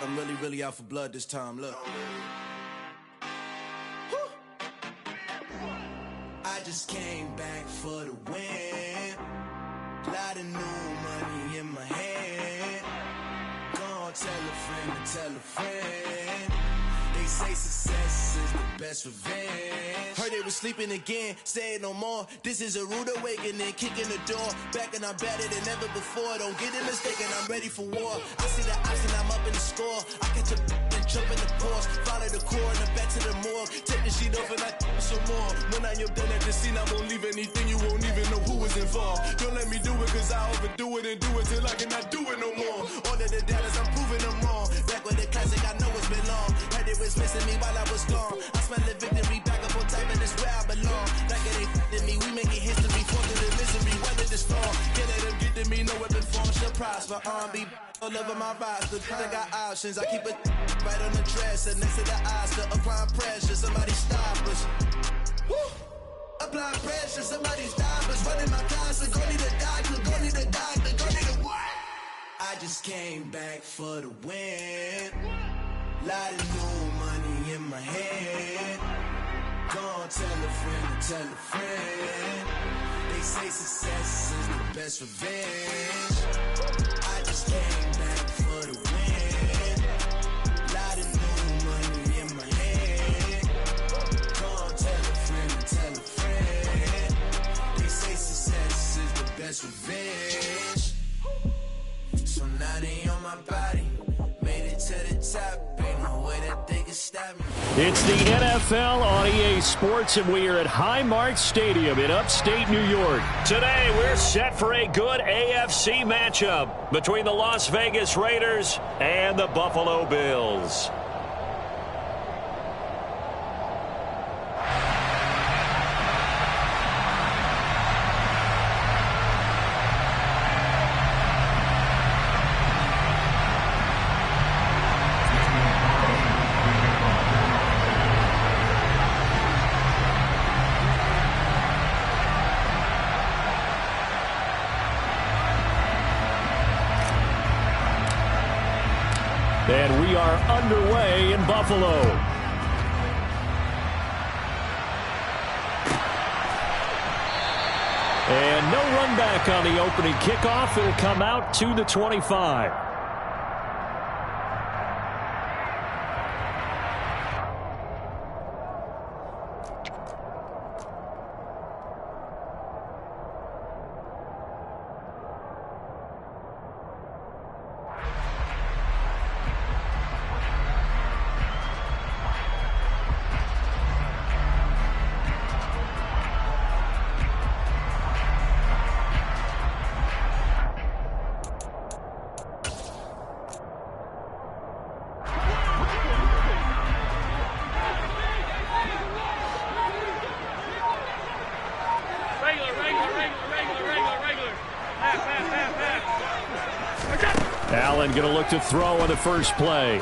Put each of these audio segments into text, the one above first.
I'm really out for blood this time. Look. I just came back for the win. Lot of new money in my hand. Gonna tell a friend. They say success is the best revenge. Heard they was sleeping again, say it no more. This is a rude awakening, kicking the door. Back and I'm better than ever before. Don't get it mistaken, I'm ready for war. I see the option, I'm up in the score. I catch a and jump in the course. Follow the core and the back to the morgue. Take the sheet off and I some more. When I am done at the scene, I won't leave anything. You won't even know who was involved. Don't let me do it, cause I overdo it and do it till I cannot do it no more. All of the doubters, I'm proving them wrong. Back with the classic, I know it's been long. Heard it was missing me while I was gone. I smell the victory, back up on time, and it's where I belong. Like it ain't to me, we making history, fall through the misery, weather this storm. Get at them, get to me, no weapon form shall prosper. R&B all over my roster, I got options. I keep it right on the dresser, next to the Oscar. Applying pressure, somebody stop us. Woo! Applying pressure, somebody stop us. Running my closet, go need a doctor, go need a doctor, go need a what? I just came back for the win. Lot of new money in my hand. Gonna tell a friend. They say success is the best revenge. I just came back for the win. Lot of new money in my hand. Gonna tell a friend. They say success is the best revenge. So now they on my body. Made it to the top. Ain't no way that they can stop me. It's the NFL on EA Sports, and we are at Highmark Stadium in upstate New York. Today, we're set for a good AFC matchup between the Las Vegas Raiders and the Buffalo Bills. And we are underway in Buffalo. And no run back on the opening kickoff. It'll come out to the 25. Allen going to look to throw on the first play.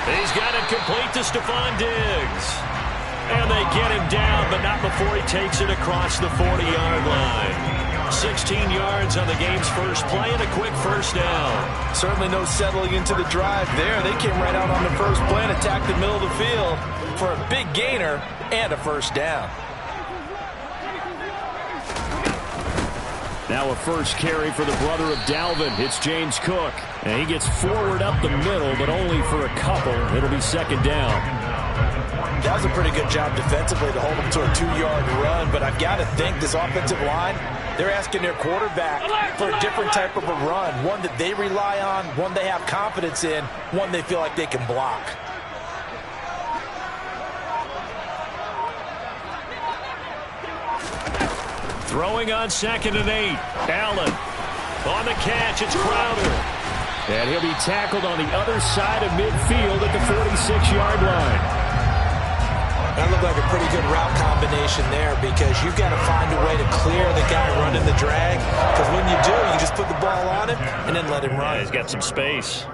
He's got it complete to Stephon Diggs. And they get him down, but not before he takes it across the 40-yard line. 16 yards on the game's first play and a quick first down. Certainly no settling into the drive there. They came right out on the first play and attacked the middle of the field for a big gainer and a first down. Now a first carry for the brother of Dalvin. It's James Cook. And he gets forward up the middle, but only for a couple. It'll be second down. That was a pretty good job defensively to hold him to a 2-yard run, but I've got to think this offensive line, they're asking their quarterback for a different type of a run, one that they rely on, one they have confidence in, one they feel like they can block. Throwing on 2nd and 8. Allen on the catch. It's Crowder. And he'll be tackled on the other side of midfield at the 46-yard line. That looked like a pretty good route combination there because you've got to find a way to clear the guy running the drag. Because when you do, you just put the ball on him and then let him run. Yeah, he's got some space.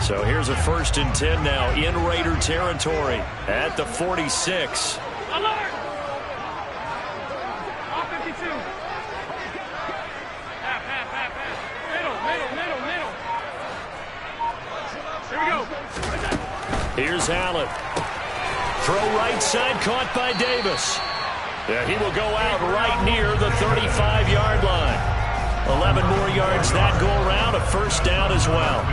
So here's a 1st and 10 now in Raider territory at the 46. Alert! Middle. Here's Allen. Throw right side, caught by Davis. Yeah, he will go out right near the 35-yard line. 11 more yards that go around, a first down as well.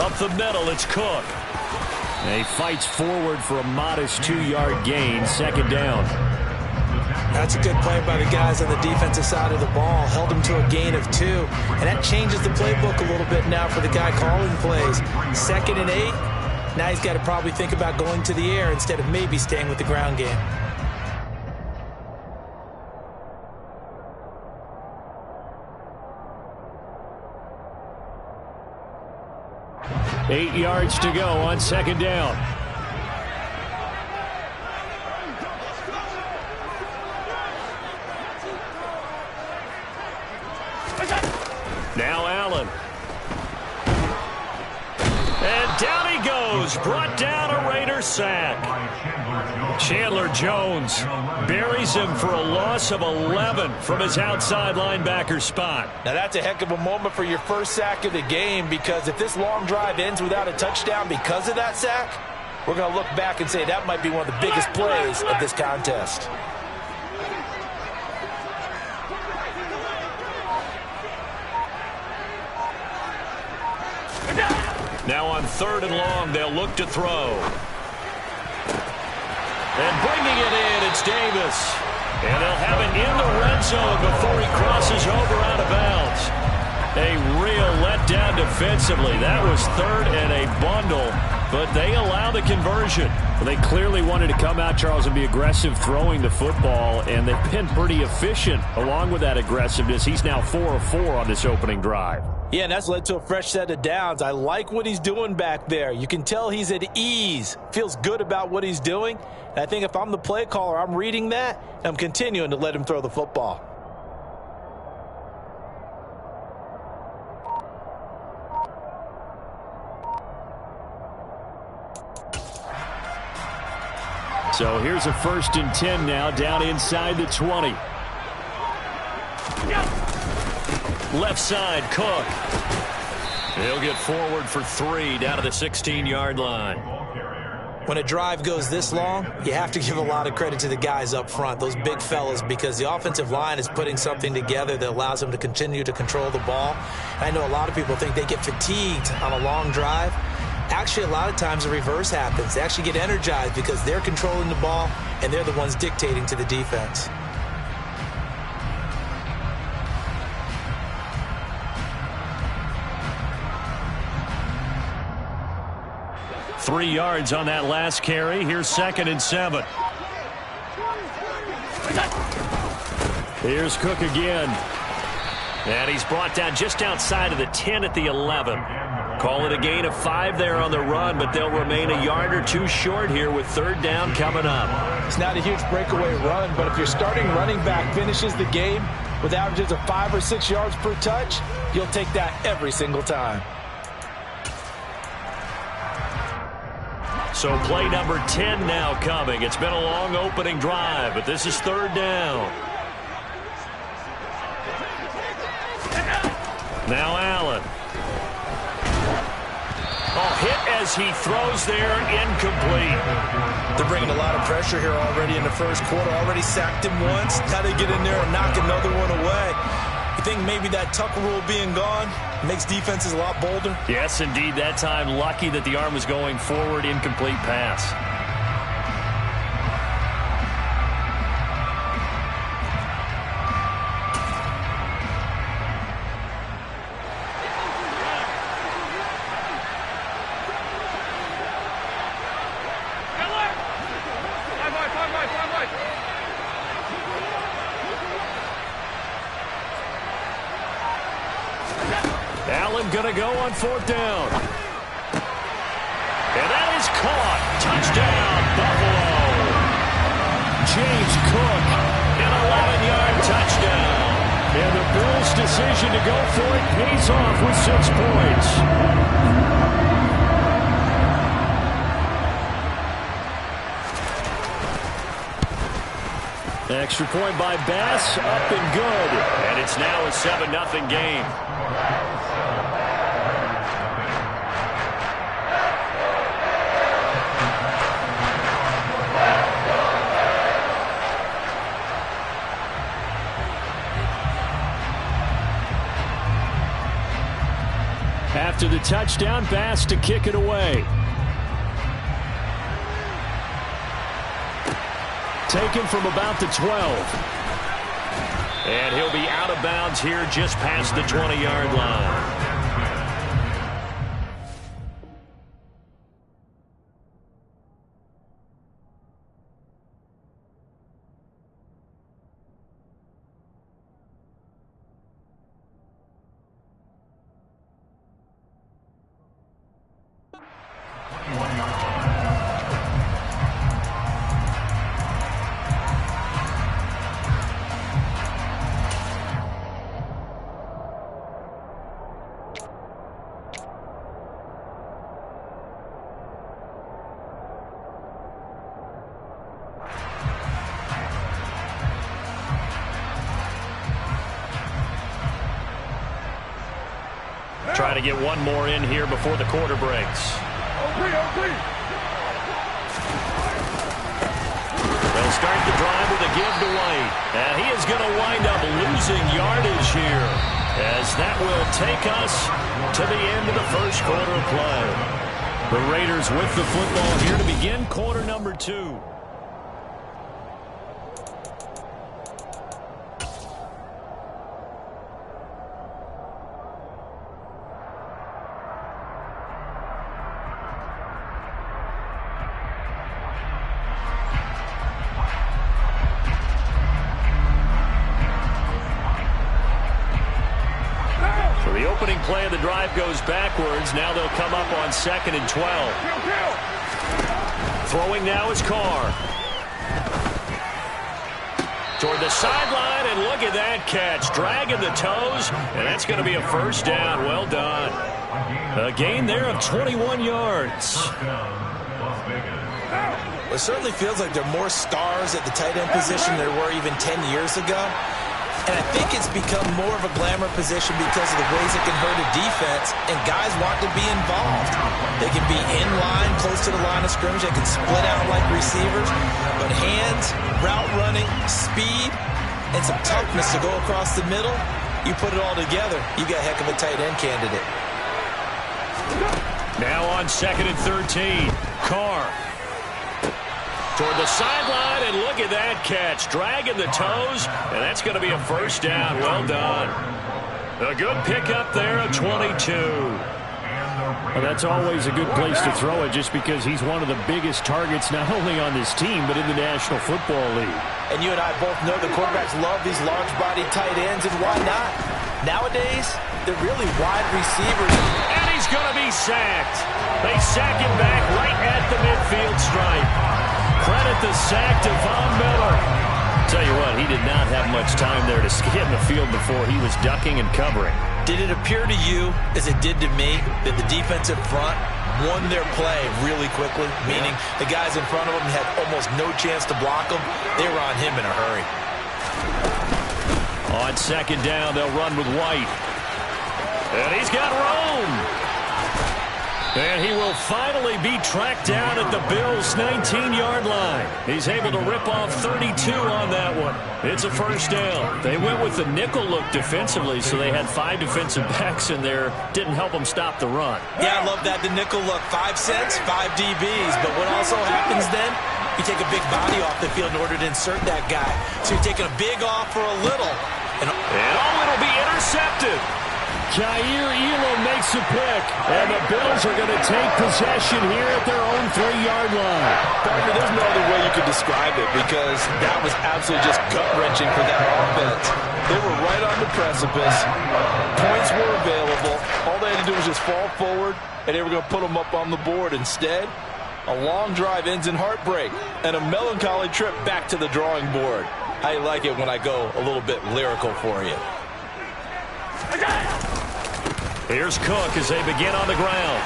Up the middle, it's Cook. And he fights forward for a modest 2-yard gain, second down. That's a good play by the guys on the defensive side of the ball. Held him to a gain of 2. And that changes the playbook a little bit now for the guy calling plays. 2nd and 8. Now he's got to probably think about going to the air instead of maybe staying with the ground game. Eight yards to go on second down. Now Allen. And down he goes. Brought down a Raider sack. Chandler Jones buries him for a loss of 11 from his outside linebacker spot. Now that's a heck of a moment for your first sack of the game, because if this long drive ends without a touchdown because of that sack, we're going to look back and say that might be one of the biggest plays of this contest. Now on 3rd and long, they'll look to throw. And bringing it in, it's Davis. And they'll have it in the red zone before he crosses over out of bounds. A real letdown defensively. That was 3rd and a bundle, but they allow the conversion. Well, they clearly wanted to come out, Charles, and be aggressive throwing the football, and they've been pretty efficient along with that aggressiveness. He's now 4 of 4 on this opening drive. Yeah, and that's led to a fresh set of downs. I like what he's doing back there. You can tell he's at ease, feels good about what he's doing. And I think if I'm the play caller, I'm reading that, and I'm continuing to let him throw the football. So here's a 1st and 10 now, down inside the 20. Left side, Cook. He'll get forward for 3 down to the 16-yard line. When a drive goes this long, you have to give a lot of credit to the guys up front, those big fellas, because the offensive line is putting something together that allows them to continue to control the ball. I know a lot of people think they get fatigued on a long drive. Actually, a lot of times the reverse happens. They actually get energized because they're controlling the ball and they're the ones dictating to the defense. Three yards on that last carry. Here's 2nd and 7. Here's Cook again. And he's brought down just outside of the 10 at the 11. Call it a gain of 5 there on the run, but they'll remain a yard or 2 short here with 3rd down coming up. It's not a huge breakaway run, but if your starting running back finishes the game with averages of 5 or 6 yards per touch, you'll take that every single time. So play number 10 now coming. It's been a long opening drive, but this is 3rd down. Now Allen. Oh, hit as he throws there, incomplete. They're bringing a lot of pressure here already in the first quarter. Already sacked him once. Now they get in there and knock another one away. You think maybe that Tucker rule being gone makes defenses a lot bolder? Yes, indeed. That time, lucky that the arm was going forward, incomplete pass. Allen going to go on 4th down. And that is caught. Touchdown. decision to go for it pays off with 6 points. Extra point by Bass, up and good. And it's now a 7-0 game. After the touchdown, Bass to kick it away. Taken from about the 12. And he'll be out of bounds here just past the 20-yard line. Trying to get one more in here before the quarter breaks. They'll start the drive with a give to White. And he is going to wind up losing yardage here, as that will take us to the end of the first quarter of play. The Raiders with the football here to begin quarter number 2. Play of the drive goes backwards. Now they'll come up on 2nd and 12. Throwing now is Carr. Toward the sideline, and look at that catch. Dragging the toes, and that's going to be a first down. Well done. A gain there of 21 yards. It certainly feels like there are more stars at the tight end position than there were even 10 years ago. And I think it's become more of a glamour position because of the ways it can hurt a defense, and guys want to be involved. They can be in line, close to the line of scrimmage. They can split out like receivers. But hands, route running, speed, and some toughness to go across the middle, you put it all together, you got a heck of a tight end candidate. Now on 2nd and 13, Carr. Toward the sideline, and look at that catch. Dragging the toes, and that's going to be a first down. Well done. A good pickup there of 22. Well, that's always a good place to throw it, just because he's one of the biggest targets not only on this team but in the National Football League. And you and I both know the quarterbacks love these large-bodied tight ends, and why not? Nowadays, they're really wide receivers. And he's going to be sacked. They sack him back right at the midfield stripe. Credit the sack to Von Miller. Tell you what, he did not have much time there to get in the field before he was ducking and covering. Did it appear to you, as it did to me, that the defensive front won their play really quickly? Meaning the guys in front of them had almost no chance to block them. They were on him in a hurry. On 2nd down, they'll run with White. And he's got Rome. And he will finally be tracked down at the Bills' 19-yard line. He's able to rip off 32 on that one. It's a first down. They went with the nickel look defensively, so they had 5 defensive backs in there. Didn't help them stop the run. Yeah, I love that, the nickel look. 5 cents, 5 DBs. But what also happens then, you take a big body off the field in order to insert that guy. So you're taking a big off for a little. And it'll be intercepted. Jair Elam makes a pick, and the Bills are going to take possession here at their own 3-yard line. Partner, there's no other way you could describe it, because that was absolutely just gut-wrenching for that offense. They were right on the precipice. Points were available. All they had to do was just fall forward, and they were going to put them up on the board. Instead, a long drive ends in heartbreak and a melancholy trip back to the drawing board. I like it when I go a little bit lyrical for you. Here's Cook as they begin on the ground.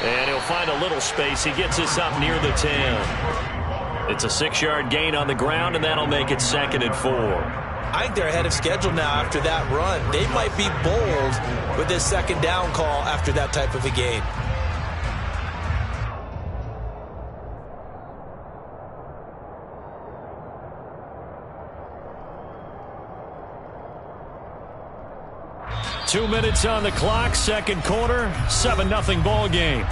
And he'll find a little space. He gets us up near the 10. It's a 6-yard gain on the ground, and that'll make it 2nd and 4. I think they're ahead of schedule now after that run. They might be bold with this 2nd down call after that type of a gain. Two minutes on the clock, second quarter, 7-0 ball game.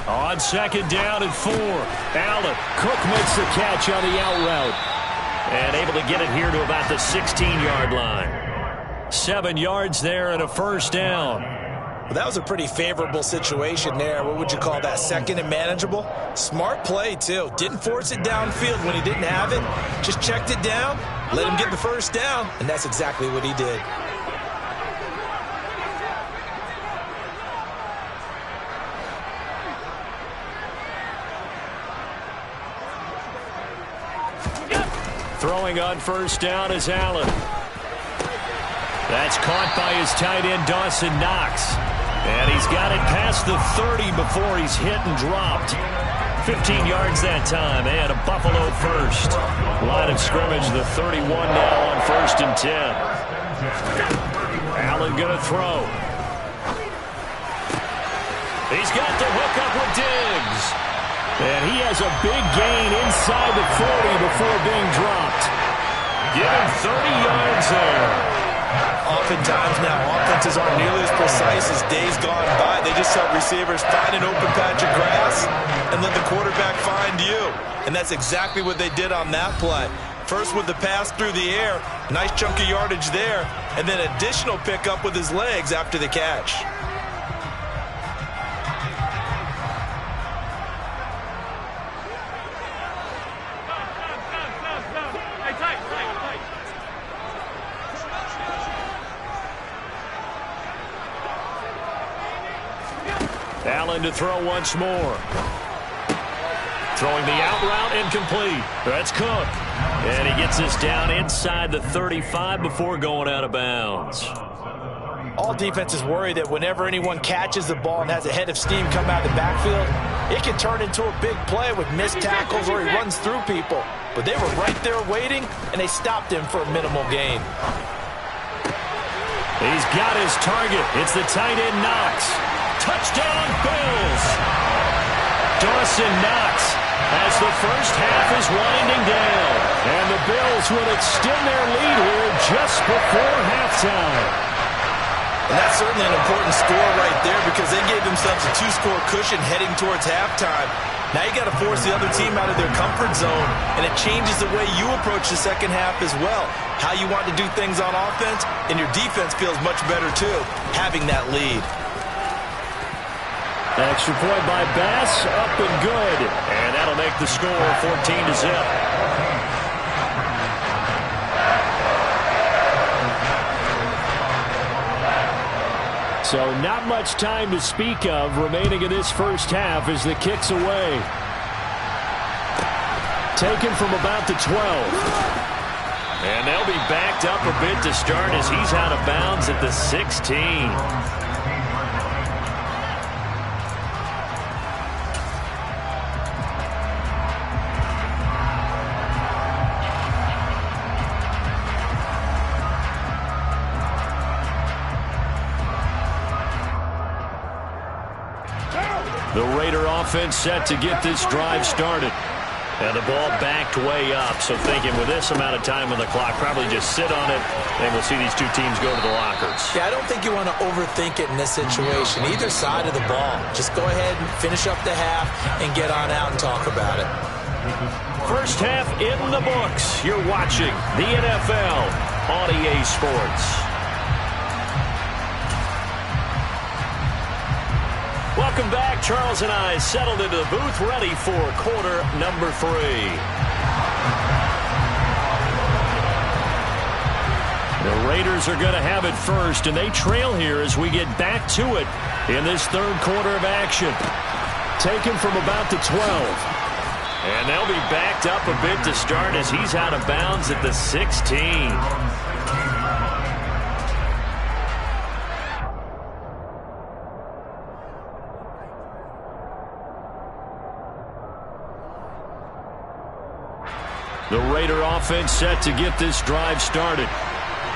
On 2nd down and 4, Allen. Cook makes the catch on the out route. And able to get it here to about the 16-yard line. 7 yards there and a 1st down. Well, that was a pretty favorable situation there. What would you call that? 2nd and manageable? Smart play, too. Didn't force it downfield when he didn't have it. Just checked it down, let him get the 1st down, and that's exactly what he did. Throwing on 1st down is Allen. That's caught by his tight end, Dawson Knox. And he's got it past the 30 before he's hit and dropped. 15 yards that time, and a Buffalo 1st. Line of scrimmage, the 31 now on 1st and 10. Allen going to throw. He's got the hook up with Diggs. And he has a big gain inside the 40 before being dropped. Give him 30 yards there. Oftentimes now, offenses aren't nearly as precise as days gone by. They just help receivers find an open patch of grass and let the quarterback find you. And that's exactly what they did on that play. First with the pass through the air, nice chunk of yardage there, and then additional pickup with his legs after the catch. Allen to throw once more. Throwing the out route, incomplete. That's Cook. And he gets this down inside the 35 before going out of bounds. All defenses worry that whenever anyone catches the ball and has a head of steam come out of the backfield, it can turn into a big play with missed tackles or he runs through people. But they were right there waiting, and they stopped him for a minimal gain. He's got his target. It's the tight end, Knox. Touchdown, Bills! Dawson Knox as the first half is winding down. And the Bills will extend their lead here just before halftime. And that's certainly an important score right there because they gave themselves a 2-score cushion heading towards halftime. Now you got to force the other team out of their comfort zone, and it changes the way you approach the second half as well. How you want to do things on offense, and your defense feels much better too, having that lead. Extra point by Bass, up and good. And that'll make the score 14-0. So not much time to speak of remaining in this first half as the kick's away. Taken from about the 12. And they'll be backed up a bit to start as he's out of bounds at the 16. The Raider offense set to get this drive started. And the ball backed way up. So thinking with this amount of time on the clock, probably just sit on it, and we'll see these two teams go to the lockers. Yeah, I don't think you want to overthink it in this situation. Either side of the ball. Just go ahead and finish up the half and get on out and talk about it. First half in the books. You're watching the NFL on EA Sports. Welcome back. Charles and I settled into the booth, ready for quarter number 3. Raiders are going to have it first, and they trail here as we get back to it in this third quarter of action. Taken from about the 12. And they'll be backed up a bit to start as he's out of bounds at the 16. The Raider offense set to get this drive started.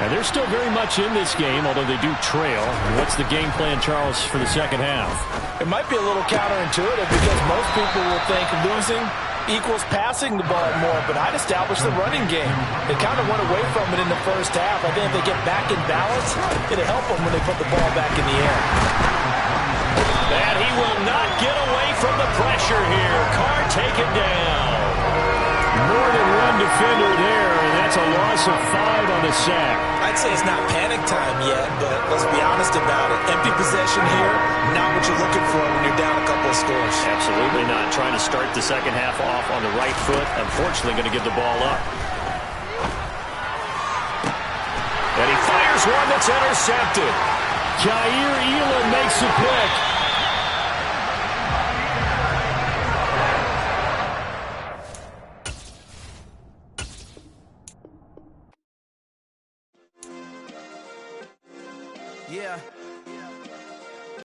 And they're still very much in this game, although they do trail. What's the game plan, Charles, for the second half? It might be a little counterintuitive because most people will think losing equals passing the ball more, but I'd establish the running game. They kind of went away from it in the first half. I think if they get back in balance, it'll help them when they put the ball back in the air. And he will not get away from the pressure here. Carr taken down. More than one defender there, and that's a loss of 5 on the sack. I'd say it's not panic time yet, but let's be honest about it. Empty possession here, not what you're looking for when you're down a couple of scores. Absolutely not. Trying to start the second half off on the right foot. Unfortunately, going to give the ball up. And he fires one that's intercepted. Jair Elam makes the pick. Yeah.